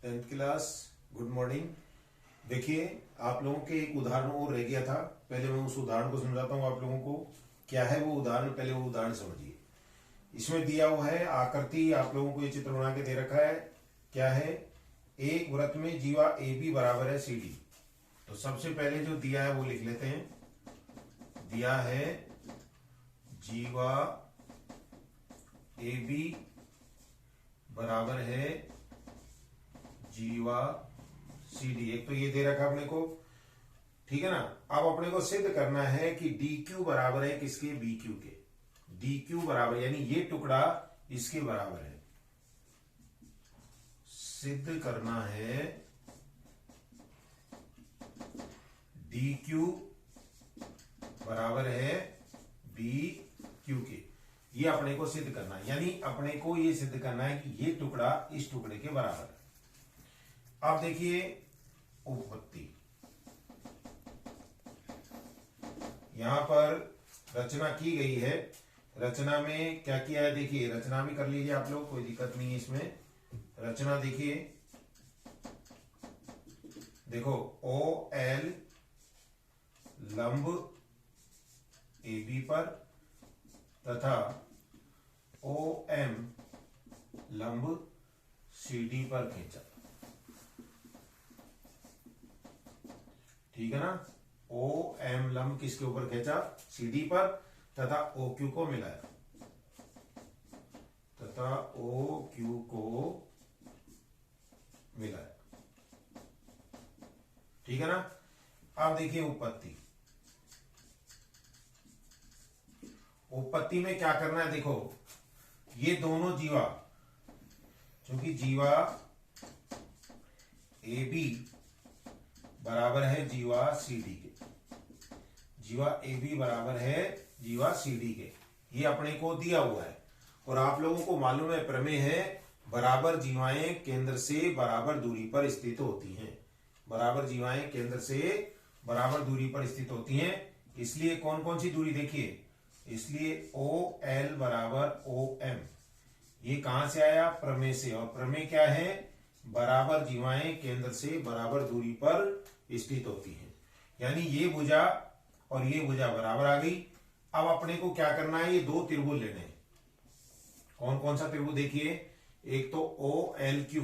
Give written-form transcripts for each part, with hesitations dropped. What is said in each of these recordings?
Tenth class, good morning. देखिए, आप लोगों के एक उदाहरण और रह गया था। पहले मैं उस उदाहरण को समझाता हूँ आप लोगों को। क्या है वो उदाहरण, पहले वो उदाहरण समझिए। इसमें दिया हुआ है आकृति, आप लोगों को ये चित्र बना के दे रखा है। क्या है? एक वृत्त में जीवा ए बी बराबर है सी डी। तो सबसे पहले जो दिया है वो लिख लेते हैं। दिया है जीवा ए बी बराबर है जीवा सी डी। एक तो ये दे रखा अपने को, ठीक है ना। अब अपने को सिद्ध करना है कि डी क्यू बराबर है किसके? बी क्यू के। डी क्यू बराबर यानी ये टुकड़ा इसके बराबर है। सिद्ध करना है डी क्यू बराबर है बी क्यू के। ये अपने को सिद्ध करना है, यानी अपने को ये सिद्ध करना है कि ये टुकड़ा इस टुकड़े के बराबर है। अब देखिए उपपत्ति, यहां पर रचना की गई है। रचना में क्या किया है? देखिए, रचना भी कर लीजिए आप लोग, कोई दिक्कत नहीं है इसमें। रचना देखिए, देखो ओ एल लंब ए बी पर तथा ओ एम लंब सी डी पर खींचा, ठीक है ना। ओ एम लंब किसके ऊपर खींचा? सी डी पर, तथा ओ क्यू को मिलाया, तथा ओ क्यू को मिलाया, ठीक है ना। अब देखिए उपपत्ति। उपपत्ति में क्या करना है? देखो, ये दोनों जीवा, क्योंकि जीवा ए बी बराबर है जीवा सी डी के। जीवा ए बी बराबर है जीवा सी डी के, ये अपने को दिया हुआ है। और आप लोगों को मालूम है, प्रमेय है, बराबर जीवाएं केंद्र से बराबर दूरी पर स्थित होती हैं। बराबर जीवाएं केंद्र से बराबर दूरी पर स्थित होती हैं। इसलिए कौन कौन सी दूरी देखिए, इसलिए ओ एल बराबर ओ एम, ये कहां से आया? प्रमेय से। और प्रमेय क्या है? बराबर जीवाएं केंद्र से बराबर दूरी पर स्थित होती हैं। यानी ये भुजा और ये भुजा बराबर आ गई। अब अपने को क्या करना है? ये दो त्रिभुज लेने हैं। कौन कौन सा त्रिभुज? देखिए, एक तो ओ एल क्यू,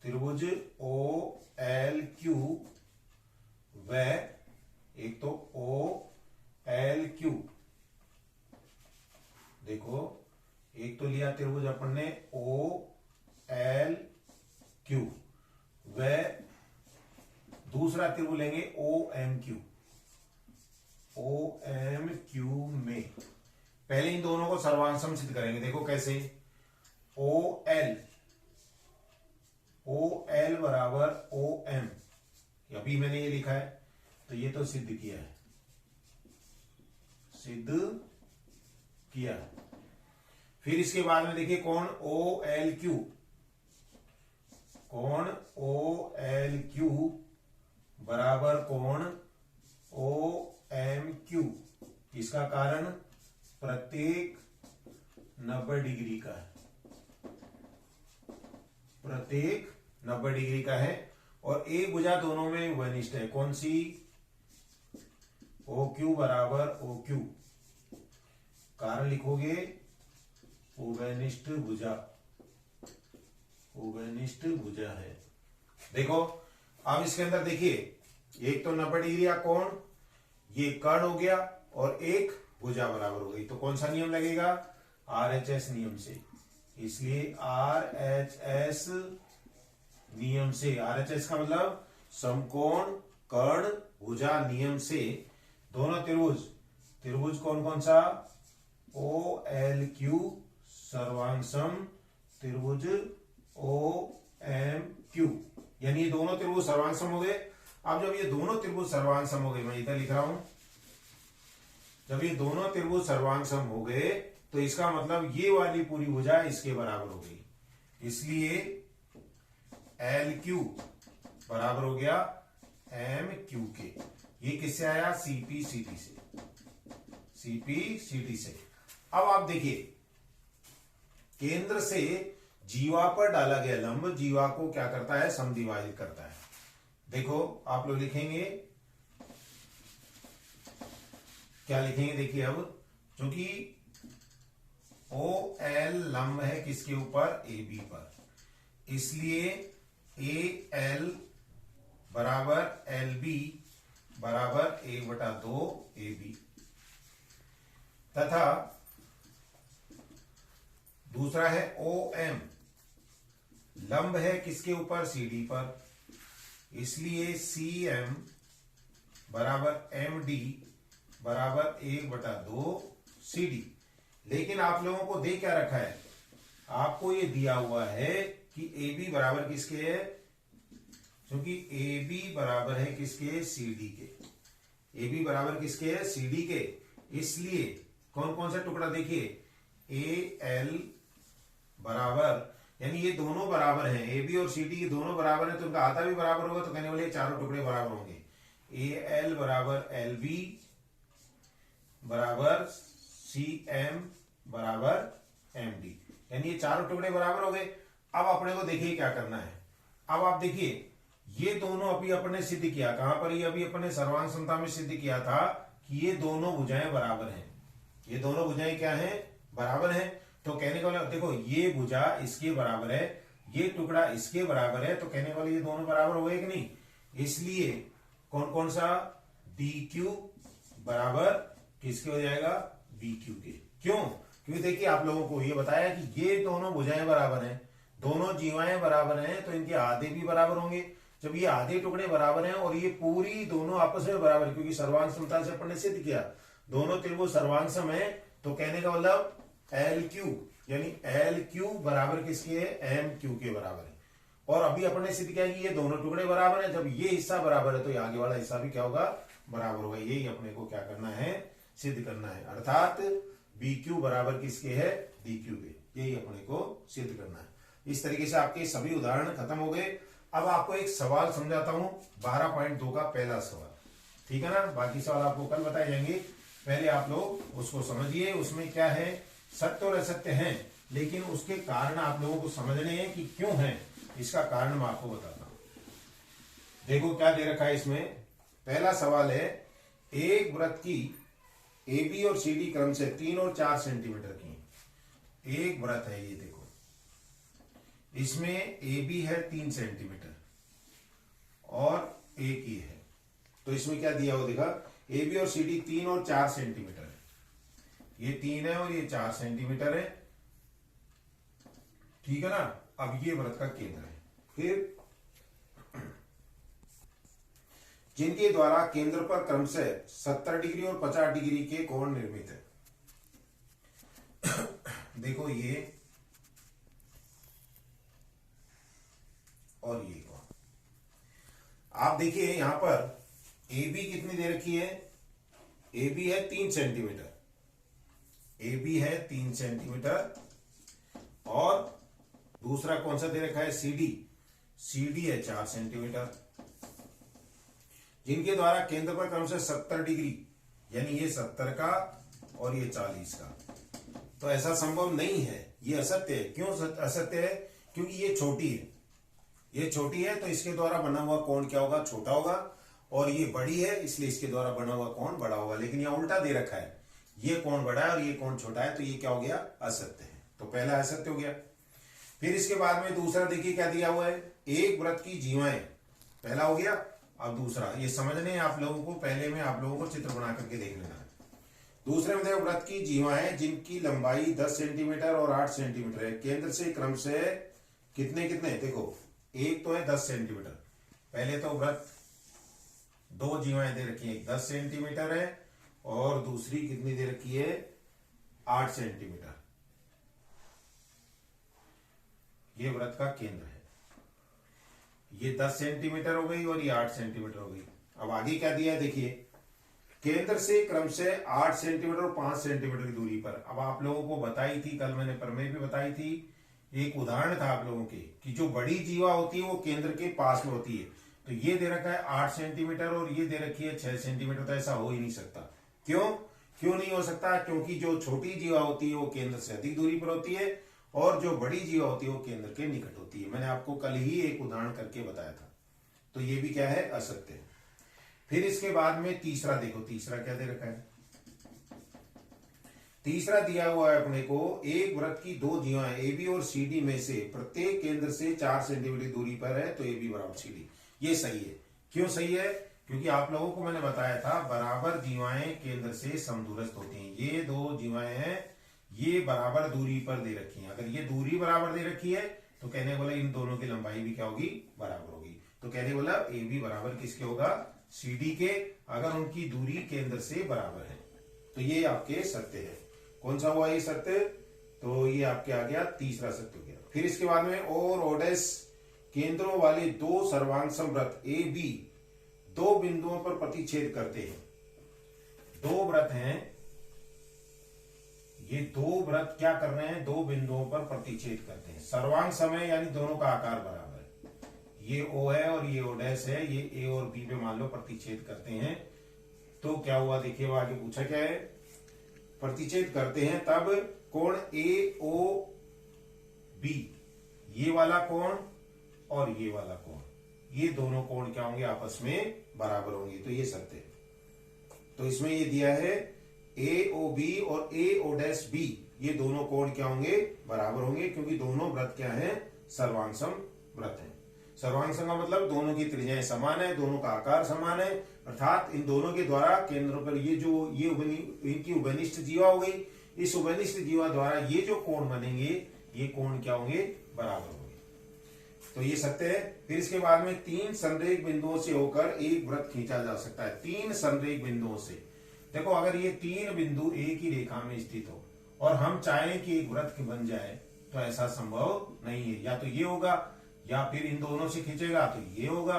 त्रिभुज ओ एल क्यू, व एक तो ओ एल क्यू। देखो, एक तो लिया त्रिभुज अपन ने ओ एल क्यू, व दूसरा त्रिभुज लेंगे O M Q. O M Q में पहले इन दोनों को सर्वांग सिद्ध करेंगे। देखो कैसे? ओ एल बराबर ओ एम, अभी मैंने ये लिखा है, तो ये तो सिद्ध किया है, सिद्ध किया है। फिर इसके बाद में देखिए कौन? O L Q. कौन? ओ एल क्यू बराबर कौन? O M Q. इसका कारण प्रत्येक 90 डिग्री का है, प्रत्येक 90 डिग्री का है। और एक भुजा दोनों में वनिष्ठ है। कौन सी? ओ क्यू बराबर ओ क्यू। कारण लिखोगे उभयनिष्ठ भुजा, उभयनिष्ठ भुजा है। देखो, अब इसके अंदर देखिए, एक तो 90 डिग्री का कोण, ये कर्ण हो गया, और एक भुजा बराबर हो गई। तो कौन सा नियम लगेगा? RHS नियम से। इसलिए RHS नियम से, RHS का मतलब समकोण कर्ण भुजा नियम से, दोनों त्रिभुज कौन कौन सा? ओ एल क्यू सर्वांग सम त्रिभुज ओ एम क्यू, यानी ये दोनों त्रिभुज सर्वांग सम हो गए। अब जब ये दोनों त्रिभुज सर्वांग सम हो गए, मैं इधर लिख रहा हूं, जब ये दोनों त्रिभुज सर्वांग सम हो गए, तो इसका मतलब ये वाली पूरी भुजा इसके बराबर हो गई। इसलिए एल क्यू बराबर हो गया एम क्यू के। ये किससे आया? सीपी सीटी से, सीपी सीटी से। अब आप देखिए, केंद्र से जीवा पर डाला गया लंब जीवा को क्या करता है, समद्विभाजित करता है। देखो आप लोग लिखेंगे, क्या लिखेंगे, देखिए अब क्योंकि ओ एल लंब है किसके ऊपर, ए बी पर, इसलिए ए एल बराबर एल बी बराबर 1/2 ए बी, तथा दूसरा है ओ एम लंब है किसके ऊपर, सी डी पर, इसलिए सी एम बराबर एम डी बराबर 1/2 सी डी। लेकिन आप लोगों को दे क्या रखा है, आपको ये दिया हुआ है कि ए बी बराबर किसके है, क्योंकि ए बी बराबर है किसके, सी डी के, ए बी बराबर किसके है, सी डी के, इसलिए कौन कौन सा टुकड़ा देखिए, ए एल बराबर, यानी ये दोनों बराबर हैं, ए बी और सी डी दोनों बराबर हैं, तो उनका आधा भी बराबर होगा, तो कहने वाले चारों टुकड़े बराबर होंगे। ए एल बराबर एल बी बराबर सी एम बराबर एम डी, यानी ये चारों टुकड़े बराबर हो गए। अब अपने को देखिए क्या करना है, अब आप देखिए ये दोनों अभी अपने सिद्ध किया, कहां पर, ये अभी अपने सर्वांग समता में सिद्ध किया था कि ये दोनों भुजाएं बराबर हैं, ये दोनों भुजाएं क्या हैं, बराबर हैं। तो कहने का मतलब देखो ये भुजा इसके बराबर है, ये टुकड़ा इसके बराबर है, तो कहने वाले ये दोनों बराबर हो गए कि नहीं, इसलिए कौन कौन सा, डी क्यू बराबर किसके हो जाएगा, बी क्यू के। क्यों, क्योंकि देखिए आप लोगों को ये बताया कि ये दोनों भुजाएं बराबर हैं, दोनों जीवाएं बराबर हैं, तो इनके आधे भी बराबर होंगे। जब ये आधे टुकड़े बराबर हैं और ये पूरी दोनों आपस में बराबर, क्योंकि सर्वांग समता से अपन ने सिद्ध किया दोनों त्रिभुज सर्वांग सम है, तो कहने का मतलब एल क्यू, यानी एल क्यू बराबर किसके है, एम क्यू के बराबर है। और अभी अपन ने सिद्ध किया कि ये दोनों टुकड़े बराबर है, जब ये हिस्सा बराबर है तो ये आगे वाला हिस्सा भी क्या होगा, बराबर होगा। यही अपने को क्या करना है, सिद्ध करना है, अर्थात बी क्यू बराबर किसके है, डी क्यू के, यही अपने को सिद्ध करना है। इस तरीके से आपके सभी उदाहरण खत्म हो गए। अब आपको एक सवाल समझाता हूं, 12.2 का पहला सवाल, ठीक है ना, बाकी सवाल आपको कल बताए जाएंगे, पहले आप लोग उसको समझिए। उसमें क्या है, सत्य और असत्य हैं, लेकिन उसके कारण आप लोगों को समझने हैं कि क्यों है, इसका कारण मैं आपको बताता हूं। देखो क्या दे रखा है इसमें, पहला सवाल है, एक वृत्त की ए बी और सी डी क्रम से 3 और 4 सेंटीमीटर की एक वृत्त है, ये देखो इसमें ए बी है 3 सेंटीमीटर और एक ही है, तो इसमें क्या दिया हुआ देखा, ए बी और सी डी 3 और 4 सेंटीमीटर है, ये 3 है और ये 4 सेंटीमीटर है, ठीक है ना। अब ये वृत्त का केंद्र है, फिर जिनके द्वारा केंद्र पर क्रमशः 70 डिग्री और 50 डिग्री के कोण निर्मित है। देखो ये और ये कोण, आप देखिए यहां पर ए बी कितनी दे रखी है, ए बी है 3 सेंटीमीटर, ए बी है 3 सेंटीमीटर, और दूसरा कौन सा दे रखा है, सी डी है 4 सेंटीमीटर, जिनके द्वारा केंद्र पर क्रमशः 70 डिग्री, यानी ये 70 का और ये 40 का, तो ऐसा संभव नहीं है, ये असत्य है। क्यों असत्य है, क्योंकि ये छोटी है, ये छोटी है तो इसके द्वारा बना हुआ कोण क्या होगा, छोटा होगा, और ये बड़ी है इसलिए इसके द्वारा बना हुआ कोण बड़ा होगा। लेकिन यहाँ उल्टा दे रखा है, ये कोण बड़ा है और ये कोण छोटा है, तो ये क्या हो गया, असत्य है, तो पहला असत्य हो गया। फिर इसके बाद में दूसरा देखिए क्या दिया हुआ है, एक वृत्त की जीवाएं, पहला हो गया। अब दूसरा ये समझने आप लोगों को, पहले में आप लोगों को चित्र बना करके देख लेना है। दूसरे में देखो, वृत्त की जीवाएं जिनकी लंबाई 10 सेंटीमीटर और 8 सेंटीमीटर है, केंद्र से क्रम से कितने कितने, देखो एक तो है 10 सेंटीमीटर, पहले तो वृत्त दो जीवाएं दे रखी है, 10 सेंटीमीटर है और दूसरी कितनी दे रखी है, 8 सेंटीमीटर, ये वृत्त का केंद्र है। ये 10 सेंटीमीटर हो गई और ये 8 सेंटीमीटर हो गई। अब आगे क्या दिया है देखिए, केंद्र से क्रम से 8 सेंटीमीटर और 5 सेंटीमीटर की दूरी पर। अब आप लोगों को बताई थी, कल मैंने प्रमेय भी बताई थी, एक उदाहरण था आप लोगों के कि जो बड़ी जीवा होती है वो केंद्र के पास में होती है, तो ये दे रखा है 8 सेंटीमीटर और ये दे रखी है 6 सेंटीमीटर, तो ऐसा हो ही नहीं सकता। क्यों नहीं हो सकता, क्योंकि जो छोटी जीवा होती है वो केंद्र से अधिक दूरी पर होती है और जो बड़ी जीवा होती है वो केंद्र के निकट होती है। मैंने आपको कल ही एक उदाहरण करके बताया था। तो ये भी क्या है, असत्य है। फिर इसके बाद में तीसरा देखो, तीसरा क्या दे रखा है। तीसरा दिया हुआ है अपने को, एक वृत्त की दो जीवाएं ए बी और सी डी में से प्रत्येक केंद्र से 4 सेंटीमीटर दूरी पर है, तो ए बी बराबर सी डी। ये सही है। क्यों सही है? क्योंकि आप लोगों को मैंने बताया था बराबर जीवाएं केंद्र से समदूरस्थ होती हैं। ये दो जीवाएं हैं, ये बराबर दूरी पर दे रखी हैं। अगर ये दूरी बराबर दे रखी है तो कहने वाला इन दोनों की लंबाई भी क्या होगी, बराबर होगी। तो कहने वाला ए बी बराबर किसके होगा, सी डी के, अगर उनकी दूरी केंद्र से बराबर है। तो ये आपके सत्य है। कौन सा हुआ ये सत्य? तो ये आपके आ गया तीसरा सत्य हो गया। फिर इसके बाद में और ओडेस केंद्रों वाले दो सर्वांग समवृत्त ए बी दो बिंदुओं पर प्रतिच्छेद करते हैं। दो वृत्त हैं, ये दो वृत्त क्या कर रहे हैं, दो बिंदुओं पर प्रतिच्छेद करते हैं। सर्वांग समय यानी दोनों का आकार बराबर है। ये ओ है और ये ओ डैश है, ये ए और बी पे मान लो प्रतिच्छेद करते हैं। तो क्या हुआ देखिए, वो आगे पूछा क्या है, प्रतिच्छेद करते हैं तब कोण ए ओ बी, ये वाला कोण और ये वाला कोण, ये दोनों कोण क्या होंगे, आपस में बराबर होंगे। तो ये सत्य है। तो इसमें ये दिया है ए ओ बी और ए ओ डैश बी, ये दोनों कोण क्या होंगे, बराबर होंगे, क्योंकि दोनों वृत्त क्या है, सर्वांगसम वृत्त है। सर्वांगसम का मतलब दोनों की त्रिज्याएं समान है, दोनों का आकार समान है, अर्थात इन दोनों के द्वारा केंद्रों पर ये जो ये इनकी उभयनिष्ठ जीवा हो गई, इस उभयनिष्ठ जीवा द्वारा ये जो कोण बनेंगे, ये कोण क्या होंगे, बराबर होंगे। तो ये सत्य है। फिर इसके बाद में 3 संरेख बिंदुओं से होकर एक वृत्त खींचा जा सकता है। 3 संरेख बिंदुओं से, देखो अगर ये 3 बिंदु एक ही रेखा में स्थित हो और हम चाहें कि एक वृत्त बन जाए, तो ऐसा संभव नहीं है। या तो ये होगा, या फिर इन दोनों से खींचेगा तो ये होगा,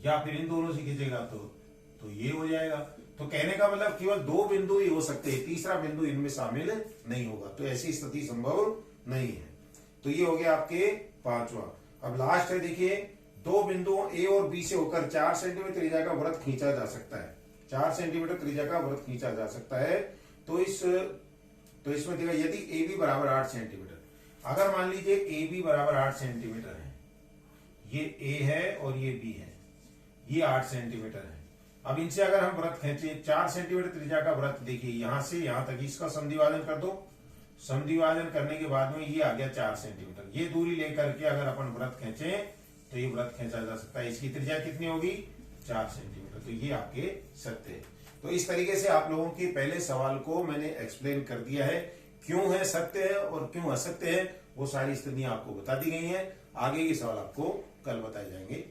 या फिर इन दोनों से खींचेगा तो ये हो जाएगा। तो कहने का मतलब केवल 2 बिंदु ही हो सकते हैं, तीसरा बिंदु इनमें शामिल नहीं होगा। तो ऐसी स्थिति संभव नहीं है। तो ये हो गया आपके 5वां। अब लास्ट है, देखिए 2 बिंदुओं ए और बी से होकर 4 सेंटीमीटर त्रिज्या का वृत्त खींचा जा सकता है। 4 सेंटीमीटर त्रिज्या का वृत्त खींचा जा सकता है। तो इसमें देखा, यदि ए बी बराबर 8 सेंटीमीटर, अगर मान लीजिए ए बी बराबर 8 सेंटीमीटर है, ये ए है और ये बी है, ये 8 सेंटीमीटर है। अब इनसे अगर हम वृत्त खींचे, 4 सेंटीमीटर त्रिज्या का वृत्त, देखिए यहां से यहां तक इसका समद्विभाजन कर दो। समद्विभाजन करने के बाद में ये आ गया 4 सेंटीमीटर। ये दूरी लेकर के अगर अपन वृत्त खींचे तो ये वृत्त खींचा जा सकता है। इसकी त्रिज्या कितनी होगी, 4 सेंटीमीटर। तो ये आपके सत्य है। तो इस तरीके से आप लोगों के पहले सवाल को मैंने एक्सप्लेन कर दिया है, क्यों है सत्य है और क्यों असत्य है, वो सारी स्थितियां आपको बता दी गई हैं। आगे के सवाल आपको कल बताए जाएंगे।